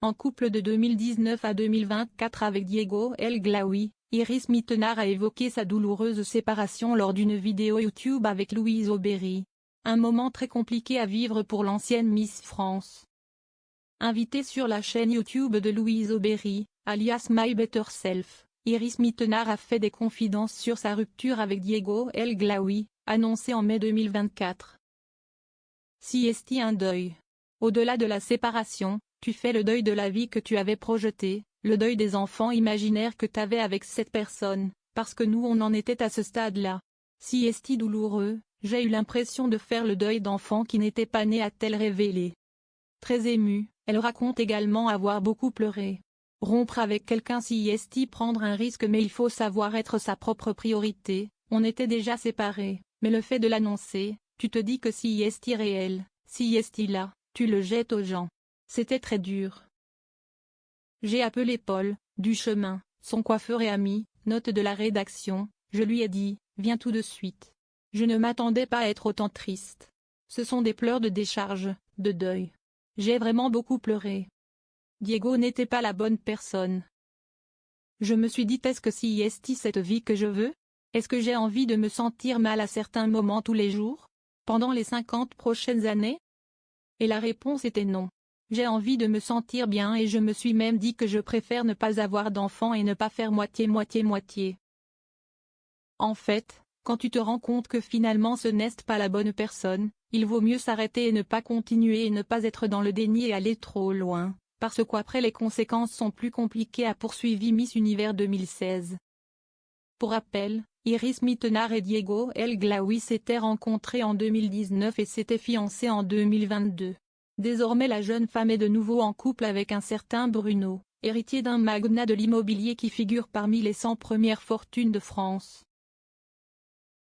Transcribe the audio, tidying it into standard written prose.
En couple de 2019 à 2024 avec Diego El Glaoui, Iris Mittenard a évoqué sa douloureuse séparation lors d'une vidéo YouTube avec Louise Aubéry. Un moment très compliqué à vivre pour l'ancienne Miss France. Invitée sur la chaîne YouTube de Louise Aubéry, alias My Better Self, Iris Mittenard a fait des confidences sur sa rupture avec Diego El Glaoui, annoncée en mai 2024. Si est un deuil. Au-delà de la séparation, tu fais le deuil de la vie que tu avais projetée, le deuil des enfants imaginaires que t'avais avec cette personne, parce que nous on en était à ce stade-là. Si est douloureux, j'ai eu l'impression de faire le deuil d'enfants qui n'étaient pas nés, a-t-elle révélé. Très émue, elle raconte également avoir beaucoup pleuré. Rompre avec quelqu'un, si est prendre un risque, mais il faut savoir être sa propre priorité. On était déjà séparés, mais le fait de l'annoncer, tu te dis que si est réel, si est là, tu le jettes aux gens. C'était très dur. J'ai appelé Paul, du chemin, son coiffeur et ami, note de la rédaction, je lui ai dit, viens tout de suite. Je ne m'attendais pas à être autant triste. Ce sont des pleurs de décharge, de deuil. J'ai vraiment beaucoup pleuré. Diego n'était pas la bonne personne. Je me suis dit, est-ce que si est cette vie que je veux? Est-ce que j'ai envie de me sentir mal à certains moments tous les jours? Pendant les 50 prochaines années? Et la réponse était non. J'ai envie de me sentir bien et je me suis même dit que je préfère ne pas avoir d'enfant et ne pas faire moitié-moitié-moitié. En fait, quand tu te rends compte que finalement ce n'est pas la bonne personne, il vaut mieux s'arrêter et ne pas continuer et ne pas être dans le déni et aller trop loin, parce qu'après les conséquences sont plus compliquées, a poursuivi Miss Univers 2016. Pour rappel, Iris Mittenard et Diego El Glaoui s'étaient rencontrés en 2019 et s'étaient fiancés en 2022. Désormais la jeune femme est de nouveau en couple avec un certain Bruno, héritier d'un magnat de l'immobilier qui figure parmi les 100 premières fortunes de France.